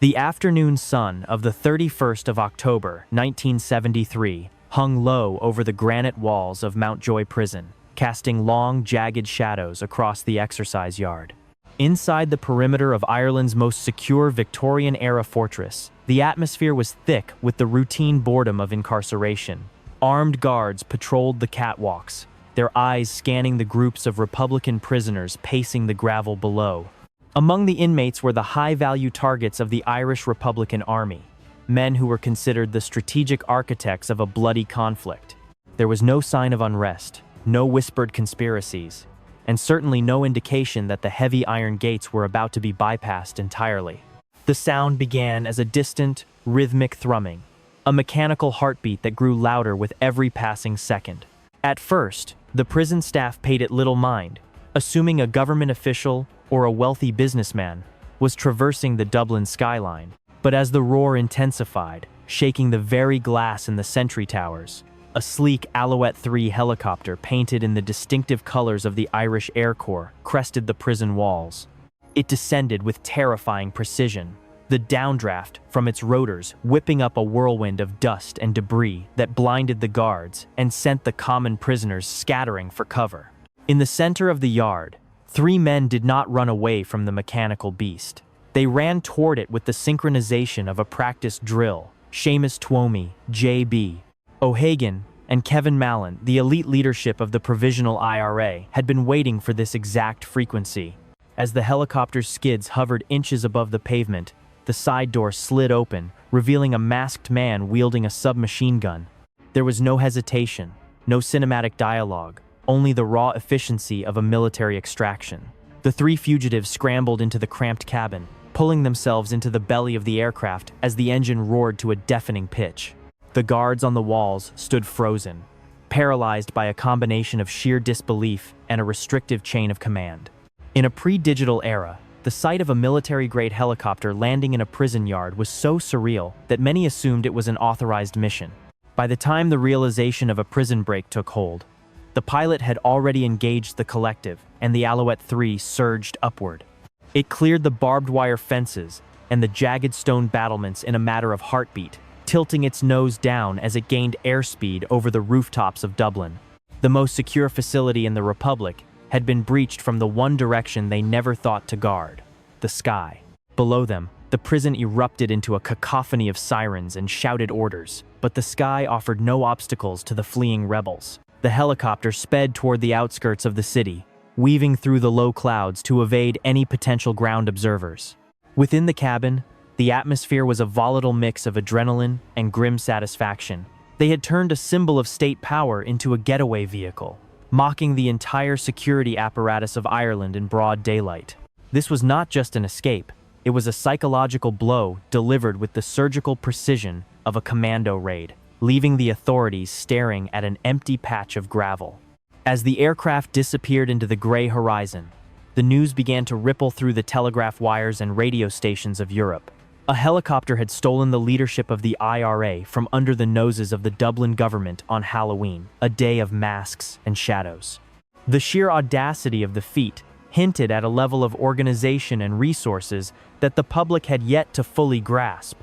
The afternoon sun of the 31st of October, 1973, hung low over the granite walls of Mountjoy Prison, casting long, jagged shadows across the exercise yard. Inside the perimeter of Ireland's most secure Victorian-era fortress, the atmosphere was thick with the routine boredom of incarceration. Armed guards patrolled the catwalks, their eyes scanning the groups of Republican prisoners pacing the gravel below. Among the inmates were the high-value targets of the Irish Republican Army, men who were considered the strategic architects of a bloody conflict. There was no sign of unrest, no whispered conspiracies, and certainly no indication that the heavy iron gates were about to be bypassed entirely. The sound began as a distant, rhythmic thrumming, a mechanical heartbeat that grew louder with every passing second. At first, the prison staff paid it little mind, assuming a government official or a wealthy businessman was traversing the Dublin skyline. But as the roar intensified, shaking the very glass in the sentry towers, a sleek Alouette 3 helicopter painted in the distinctive colors of the Irish Air Corps crested the prison walls. It descended with terrifying precision, the downdraft from its rotors whipping up a whirlwind of dust and debris that blinded the guards and sent the common prisoners scattering for cover. In the center of the yard, 3 men did not run away from the mechanical beast. They ran toward it with the synchronization of a practiced drill. Seamus Twomey, J.B. O'Hagan, and Kevin Mallon, the elite leadership of the Provisional IRA, had been waiting for this exact frequency. As the helicopter's skids hovered inches above the pavement, the side door slid open, revealing a masked man wielding a submachine gun. There was no hesitation, no cinematic dialogue, only the raw efficiency of a military extraction. The 3 fugitives scrambled into the cramped cabin, pulling themselves into the belly of the aircraft as the engine roared to a deafening pitch. The guards on the walls stood frozen, paralyzed by a combination of sheer disbelief and a restrictive chain of command. In a pre-digital era, the sight of a military-grade helicopter landing in a prison yard was so surreal that many assumed it was an authorized mission. By the time the realization of a prison break took hold, the pilot had already engaged the collective, and the Alouette 3 surged upward. It cleared the barbed wire fences and the jagged stone battlements in a matter of heartbeat, tilting its nose down as it gained airspeed over the rooftops of Dublin. The most secure facility in the Republic had been breached from the one direction they never thought to guard: the sky. Below them, the prison erupted into a cacophony of sirens and shouted orders, but the sky offered no obstacles to the fleeing rebels. The helicopter sped toward the outskirts of the city, weaving through the low clouds to evade any potential ground observers. Within the cabin, the atmosphere was a volatile mix of adrenaline and grim satisfaction. They had turned a symbol of state power into a getaway vehicle, mocking the entire security apparatus of Ireland in broad daylight. This was not just an escape, it was a psychological blow delivered with the surgical precision of a commando raid, leaving the authorities staring at an empty patch of gravel. As the aircraft disappeared into the gray horizon, the news began to ripple through the telegraph wires and radio stations of Europe. A helicopter had stolen the leadership of the IRA from under the noses of the Dublin government on Halloween, a day of masks and shadows. The sheer audacity of the feat hinted at a level of organization and resources that the public had yet to fully grasp.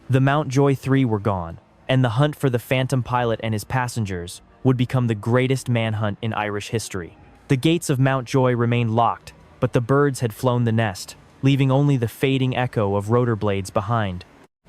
The Mountjoy 3 were gone, and the hunt for the phantom pilot and his passengers would become the greatest manhunt in Irish history. The gates of Mountjoy remained locked, but the birds had flown the nest, leaving only the fading echo of rotor blades behind.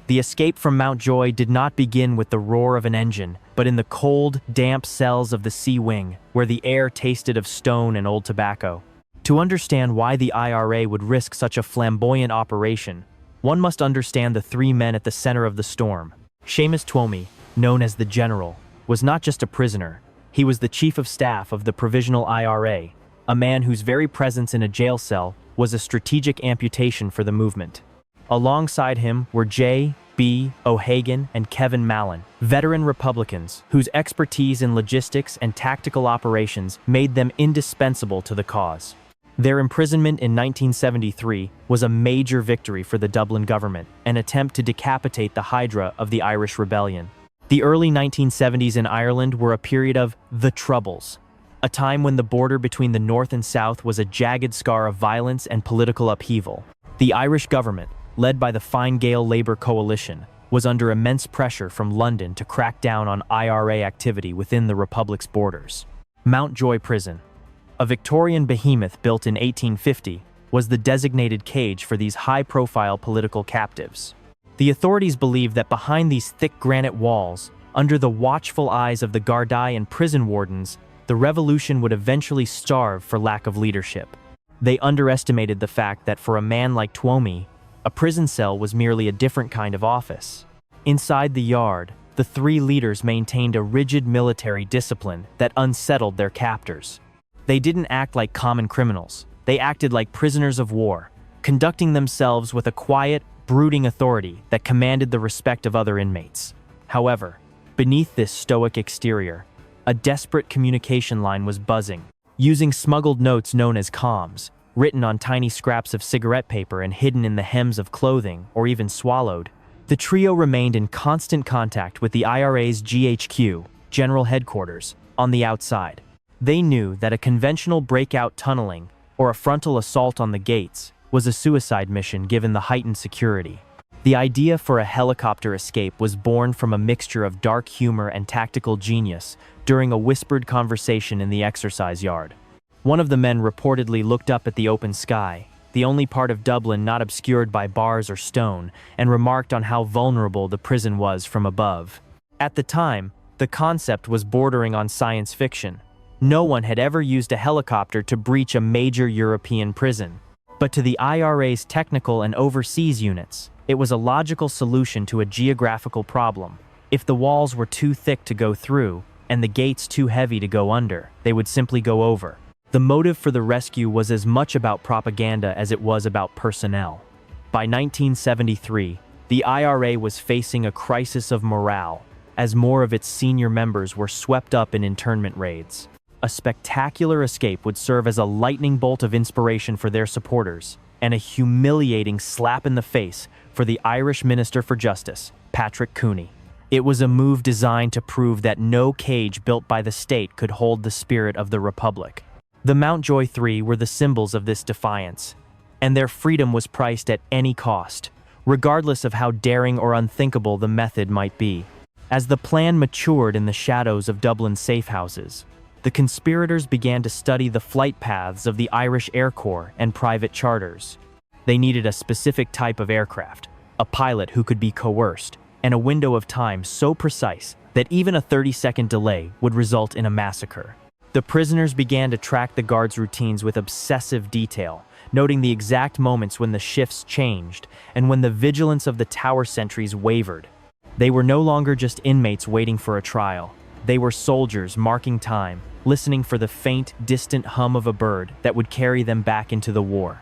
The escape from Mountjoy did not begin with the roar of an engine, but in the cold, damp cells of the sea wing, where the air tasted of stone and old tobacco. To understand why the IRA would risk such a flamboyant operation, one must understand the 3 men at the center of the storm. Seamus Twomey, known as the General, was not just a prisoner. He was the chief of staff of the Provisional IRA, a man whose very presence in a jail cell was a strategic amputation for the movement. Alongside him were J.B. O'Hagan and Kevin Mallon, veteran Republicans whose expertise in logistics and tactical operations made them indispensable to the cause. Their imprisonment in 1973 was a major victory for the Dublin government, an attempt to decapitate the Hydra of the Irish Rebellion. The early 1970s in Ireland were a period of the Troubles, a time when the border between the North and South was a jagged scar of violence and political upheaval. The Irish government, led by the Fine Gael Labour Coalition, was under immense pressure from London to crack down on IRA activity within the Republic's borders. Mountjoy Prison, a Victorian behemoth built in 1850, was the designated cage for these high-profile political captives. The authorities believed that behind these thick granite walls, under the watchful eyes of the Gardaí and prison wardens, the revolution would eventually starve for lack of leadership. They underestimated the fact that for a man like Twomey, a prison cell was merely a different kind of office. Inside the yard, the three leaders maintained a rigid military discipline that unsettled their captors. They didn't act like common criminals. They acted like prisoners of war, conducting themselves with a quiet, brooding authority that commanded the respect of other inmates. However, beneath this stoic exterior, a desperate communication line was buzzing. Using smuggled notes known as comms, written on tiny scraps of cigarette paper and hidden in the hems of clothing or even swallowed, the trio remained in constant contact with the IRA's GHQ, General Headquarters, on the outside. They knew that a conventional breakout tunneling or a frontal assault on the gates was a suicide mission given the heightened security. The idea for a helicopter escape was born from a mixture of dark humor and tactical genius during a whispered conversation in the exercise yard. One of the men reportedly looked up at the open sky, the only part of Dublin not obscured by bars or stone, and remarked on how vulnerable the prison was from above. At the time, the concept was bordering on science fiction. No one had ever used a helicopter to breach a major European prison. But to the IRA's technical and overseas units, it was a logical solution to a geographical problem. If the walls were too thick to go through, and the gates too heavy to go under, they would simply go over. The motive for the rescue was as much about propaganda as it was about personnel. By 1973, the IRA was facing a crisis of morale, as more of its senior members were swept up in internment raids. A spectacular escape would serve as a lightning bolt of inspiration for their supporters, and a humiliating slap in the face for the Irish Minister for Justice, Patrick Cooney. It was a move designed to prove that no cage built by the state could hold the spirit of the Republic. The Mountjoy Three were the symbols of this defiance, and their freedom was priced at any cost, regardless of how daring or unthinkable the method might be. As the plan matured in the shadows of Dublin's safe houses, the conspirators began to study the flight paths of the Irish Air Corps and private charters. They needed a specific type of aircraft, a pilot who could be coerced, and a window of time so precise that even a 30-second delay would result in a massacre. The prisoners began to track the guards' routines with obsessive detail, noting the exact moments when the shifts changed and when the vigilance of the tower sentries wavered. They were no longer just inmates waiting for a trial. They were soldiers marking time, listening for the faint, distant hum of a bird that would carry them back into the war.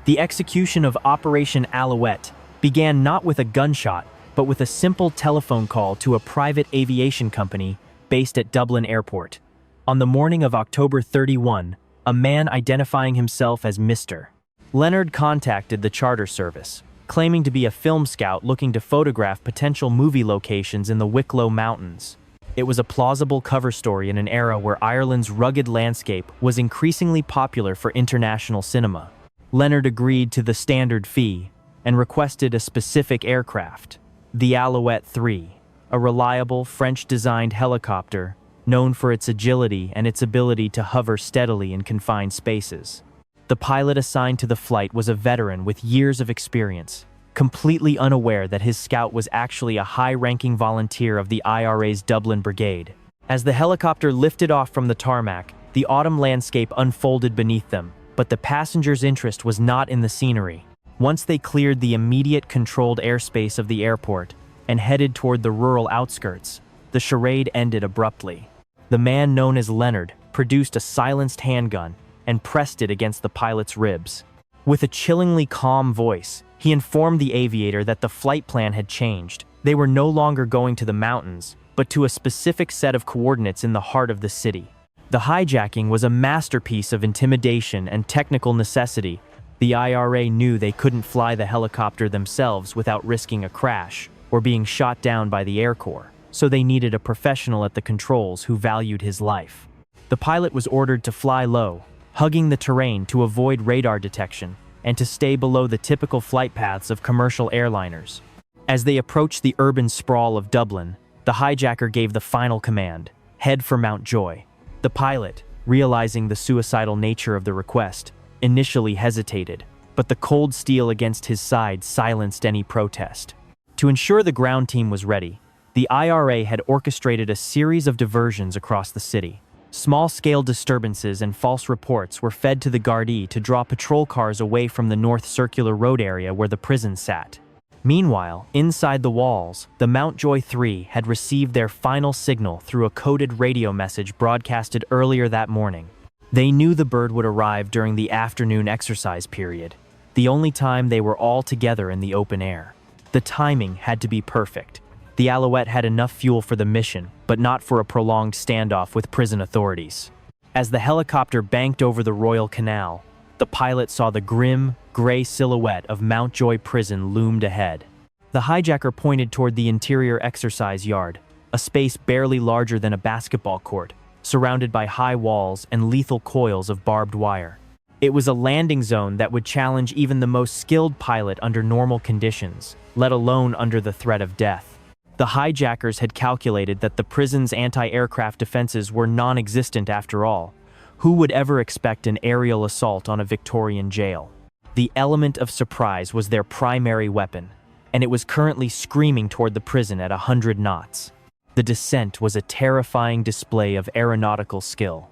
The execution of Operation Alouette began not with a gunshot, but with a simple telephone call to a private aviation company based at Dublin Airport. On the morning of October 31, a man identifying himself as Mr. Leonard contacted the charter service, claiming to be a film scout looking to photograph potential movie locations in the Wicklow Mountains. It was a plausible cover story in an era where Ireland's rugged landscape was increasingly popular for international cinema. Leonard agreed to the standard fee and requested a specific aircraft, the Alouette 3, a reliable French-designed helicopter known for its agility and its ability to hover steadily in confined spaces. The pilot assigned to the flight was a veteran with years of experience, completely unaware that his scout was actually a high-ranking volunteer of the IRA's Dublin Brigade. As the helicopter lifted off from the tarmac, the autumn landscape unfolded beneath them, but the passengers' interest was not in the scenery. Once they cleared the immediate controlled airspace of the airport and headed toward the rural outskirts, the charade ended abruptly. The man known as Leonard produced a silenced handgun and pressed it against the pilot's ribs. With a chillingly calm voice, he informed the aviator that the flight plan had changed. They were no longer going to the mountains, but to a specific set of coordinates in the heart of the city. The hijacking was a masterpiece of intimidation and technical necessity. The IRA knew they couldn't fly the helicopter themselves without risking a crash or being shot down by the Air Corps, so they needed a professional at the controls who valued his life. The pilot was ordered to fly low, hugging the terrain to avoid radar detection, and to stay below the typical flight paths of commercial airliners. As they approached the urban sprawl of Dublin, the hijacker gave the final command: head for Mountjoy. The pilot, realizing the suicidal nature of the request, initially hesitated, but the cold steel against his side silenced any protest. To ensure the ground team was ready, the IRA had orchestrated a series of diversions across the city. Small-scale disturbances and false reports were fed to the Gardaí to draw patrol cars away from the North Circular Road area where the prison sat. Meanwhile, inside the walls, the Mountjoy 3 had received their final signal through a coded radio message broadcasted earlier that morning. They knew the bird would arrive during the afternoon exercise period, the only time they were all together in the open air. The timing had to be perfect. The Alouette had enough fuel for the mission, but not for a prolonged standoff with prison authorities. As the helicopter banked over the Royal Canal, the pilot saw the grim, gray silhouette of Mountjoy Prison loomed ahead. The hijacker pointed toward the interior exercise yard, a space barely larger than a basketball court, surrounded by high walls and lethal coils of barbed wire. It was a landing zone that would challenge even the most skilled pilot under normal conditions, let alone under the threat of death. The hijackers had calculated that the prison's anti-aircraft defenses were non-existent after all. Who would ever expect an aerial assault on a Victorian jail? The element of surprise was their primary weapon, and it was currently screaming toward the prison at 100 knots. The descent was a terrifying display of aeronautical skill.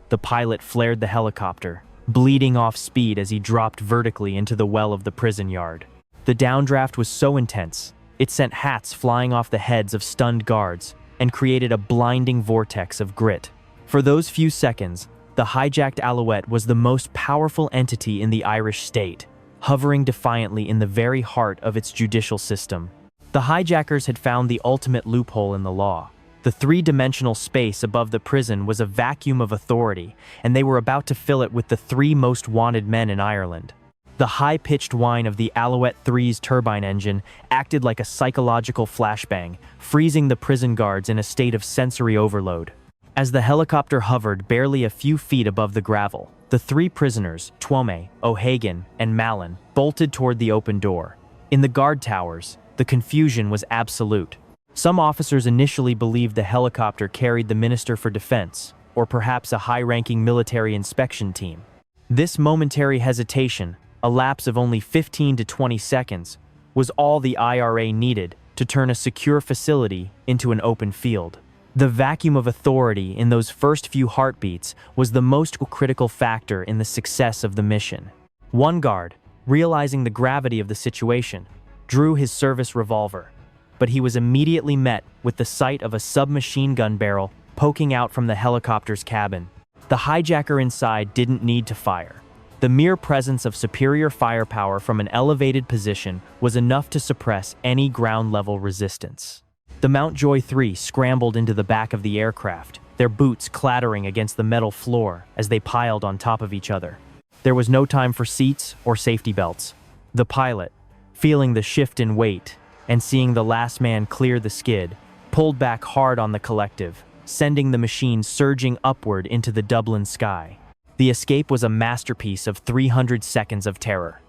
The pilot flared the helicopter, bleeding off speed as he dropped vertically into the well of the prison yard. The downdraft was so intense, it sent hats flying off the heads of stunned guards and created a blinding vortex of grit. For those few seconds, the hijacked Alouette was the most powerful entity in the Irish state, hovering defiantly in the very heart of its judicial system. The hijackers had found the ultimate loophole in the law. The three-dimensional space above the prison was a vacuum of authority, and they were about to fill it with the three most wanted men in Ireland. The high-pitched whine of the Alouette 3's turbine engine acted like a psychological flashbang, freezing the prison guards in a state of sensory overload. As the helicopter hovered barely a few feet above the gravel, the three prisoners, Twome, O'Hagan, and Mallon, bolted toward the open door. In the guard towers, the confusion was absolute. Some officers initially believed the helicopter carried the Minister for Defense, or perhaps a high-ranking military inspection team. This momentary hesitation, a lapse of only 15 to 20 seconds, was all the IRA needed to turn a secure facility into an open field. The vacuum of authority in those first few heartbeats was the most critical factor in the success of the mission. One guard, realizing the gravity of the situation, drew his service revolver, but he was immediately met with the sight of a submachine gun barrel poking out from the helicopter's cabin. The hijacker inside didn't need to fire. The mere presence of superior firepower from an elevated position was enough to suppress any ground-level resistance. The Mountjoy 3 scrambled into the back of the aircraft, their boots clattering against the metal floor as they piled on top of each other. There was no time for seats or safety belts. The pilot, feeling the shift in weight and seeing the last man clear the skid, pulled back hard on the collective, sending the machine surging upward into the Dublin sky. The escape was a masterpiece of 300 seconds of terror.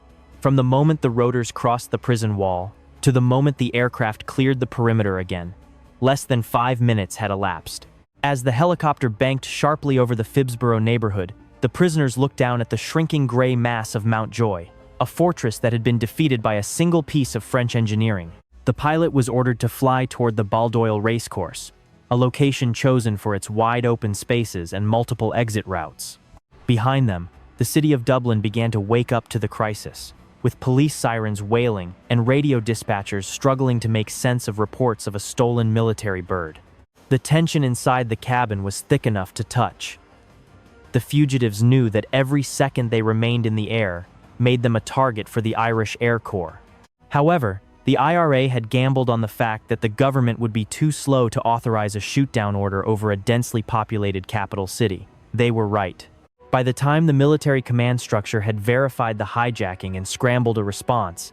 From the moment the rotors crossed the prison wall to the moment the aircraft cleared the perimeter again, less than 5 minutes had elapsed. As the helicopter banked sharply over the Phibsborough neighborhood, the prisoners looked down at the shrinking gray mass of Mountjoy, a fortress that had been defeated by a single piece of French engineering. The pilot was ordered to fly toward the Baldoyle racecourse, a location chosen for its wide-open spaces and multiple exit routes. Behind them, the city of Dublin began to wake up to the crisis, with police sirens wailing and radio dispatchers struggling to make sense of reports of a stolen military bird. The tension inside the cabin was thick enough to touch. The fugitives knew that every second they remained in the air made them a target for the Irish Air Corps. However, the IRA had gambled on the fact that the government would be too slow to authorize a shoot-down order over a densely populated capital city. They were right. By the time the military command structure had verified the hijacking and scrambled a response,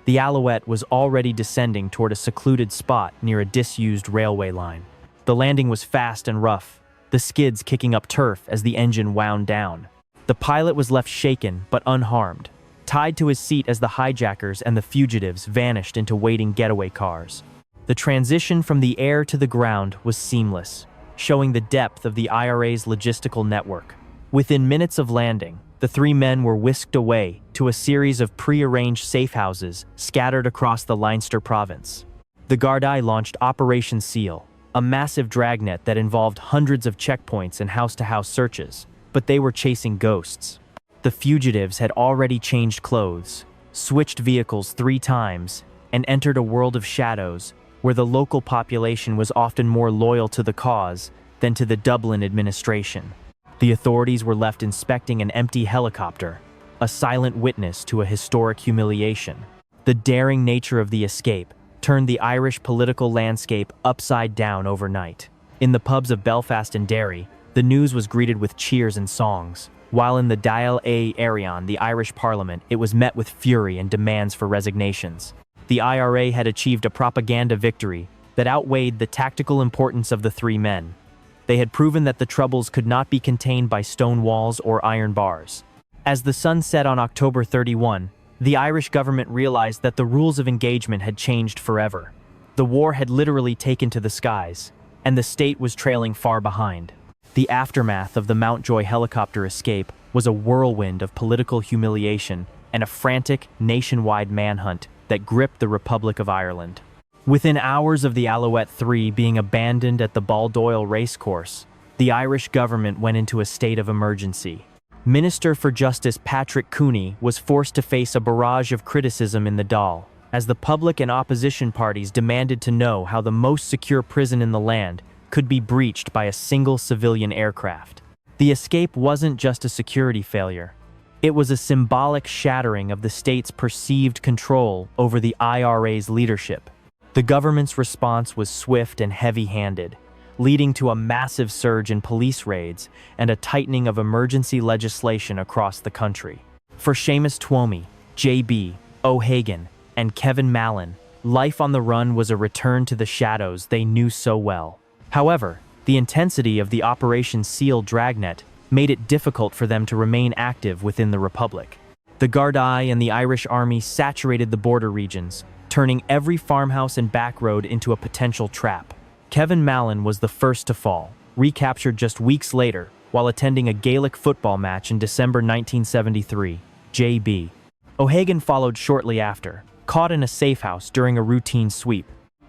the Alouette was already descending toward a secluded spot near a disused railway line. The landing was fast and rough, the skids kicking up turf as the engine wound down. The pilot was left shaken but unharmed, tied to his seat as the hijackers and the fugitives vanished into waiting getaway cars. The transition from the air to the ground was seamless, showing the depth of the IRA's logistical network. Within minutes of landing, the three men were whisked away to a series of pre-arranged safe houses scattered across the Leinster province. The Gardaí launched Operation Seal, a massive dragnet that involved hundreds of checkpoints and house-to-house searches, but they were chasing ghosts. The fugitives had already changed clothes, switched vehicles 3 times, and entered a world of shadows where the local population was often more loyal to the cause than to the Dublin administration. The authorities were left inspecting an empty helicopter, a silent witness to a historic humiliation. The daring nature of the escape turned the Irish political landscape upside down overnight. In the pubs of Belfast and Derry, the news was greeted with cheers and songs, while in the Dáil Éireann, the Irish Parliament, it was met with fury and demands for resignations. The IRA had achieved a propaganda victory that outweighed the tactical importance of the three men. They had proven that the Troubles could not be contained by stone walls or iron bars. As the sun set on October 31, the Irish government realized that the rules of engagement had changed forever. The war had literally taken to the skies, and the state was trailing far behind. The aftermath of the Mountjoy helicopter escape was a whirlwind of political humiliation and a frantic, nationwide manhunt that gripped the Republic of Ireland. Within hours of the Alouette 3 being abandoned at the Baldoyle racecourse, the Irish government went into a state of emergency. Minister for Justice Patrick Cooney was forced to face a barrage of criticism in the Dáil, as the public and opposition parties demanded to know how the most secure prison in the land could be breached by a single civilian aircraft. The escape wasn't just a security failure. It was a symbolic shattering of the state's perceived control over the IRA's leadership. The government's response was swift and heavy-handed, leading to a massive surge in police raids and a tightening of emergency legislation across the country. For Seamus Twomey, J.B. O'Hagan, and Kevin Mallon, life on the run was a return to the shadows they knew so well. However, the intensity of the Operation Seal dragnet made it difficult for them to remain active within the Republic. The Gardaí and the Irish Army saturated the border regions, turning every farmhouse and back road into a potential trap. Kevin Mallon was the first to fall, recaptured just weeks later while attending a Gaelic football match in December 1973. J.B. O'Hagan followed shortly after, caught in a safe house during a routine sweep.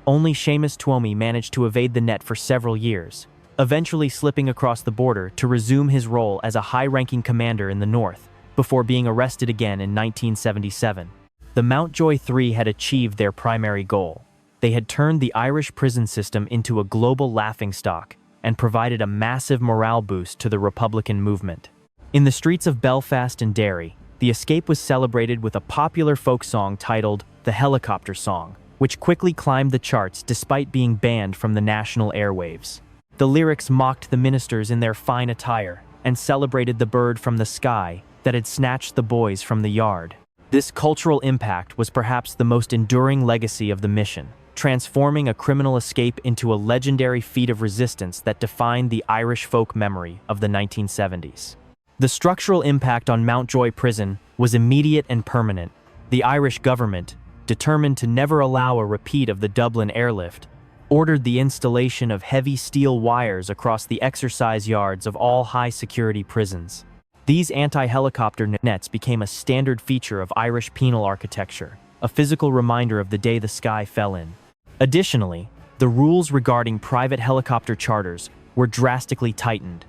Only Seamus Twomey managed to evade the net for several years, eventually slipping across the border to resume his role as a high-ranking commander in the north, before being arrested again in 1977. The Mountjoy 3 had achieved their primary goal. They had turned the Irish prison system into a global laughingstock and provided a massive morale boost to the Republican movement. In the streets of Belfast and Derry, the escape was celebrated with a popular folk song titled The Helicopter Song, which quickly climbed the charts despite being banned from the national airwaves. The lyrics mocked the ministers in their fine attire and celebrated the bird from the sky that had snatched the boys from the yard. This cultural impact was perhaps the most enduring legacy of the mission, transforming a criminal escape into a legendary feat of resistance that defined the Irish folk memory of the 1970s. The structural impact on Mountjoy Prison was immediate and permanent. The Irish government, determined to never allow a repeat of the Dublin airlift, ordered the installation of heavy steel wires across the exercise yards of all high-security prisons. These anti-helicopter nets became a standard feature of Irish penal architecture, a physical reminder of the day the sky fell in. Additionally, the rules regarding private helicopter charters were drastically tightened,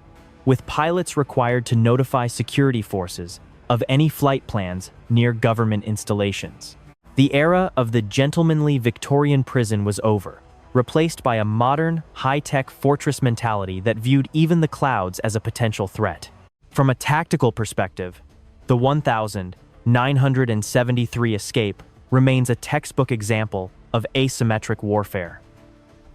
with pilots required to notify security forces of any flight plans near government installations. The era of the gentlemanly Victorian prison was over, replaced by a modern, high-tech fortress mentality that viewed even the clouds as a potential threat. From a tactical perspective, the 1973 escape remains a textbook example of asymmetric warfare.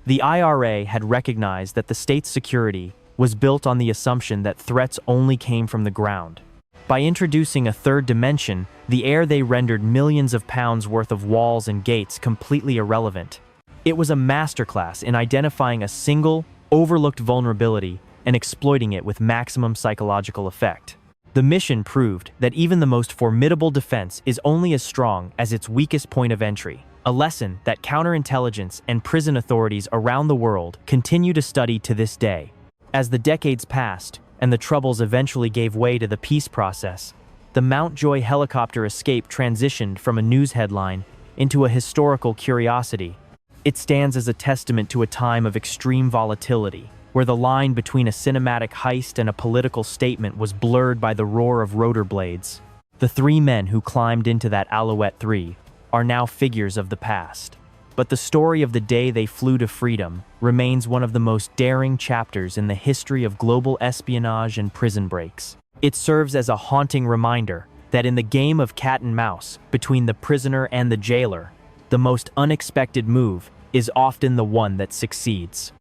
The IRA had recognized that the state's security was built on the assumption that threats only came from the ground. By introducing a third dimension, the air they rendered millions of pounds worth of walls and gates completely irrelevant. It was a masterclass in identifying a single, overlooked vulnerability and exploiting it with maximum psychological effect. The mission proved that even the most formidable defense is only as strong as its weakest point of entry, a lesson that counterintelligence and prison authorities around the world continue to study to this day. As the decades passed, and the troubles eventually gave way to the peace process, the Mountjoy helicopter escape transitioned from a news headline into a historical curiosity. It stands as a testament to a time of extreme volatility, where the line between a cinematic heist and a political statement was blurred by the roar of rotor blades. The three men who climbed into that Alouette 3 are now figures of the past. But the story of the day they flew to freedom remains one of the most daring chapters in the history of global espionage and prison breaks. It serves as a haunting reminder that in the game of cat and mouse between the prisoner and the jailer, the most unexpected move is often the one that succeeds.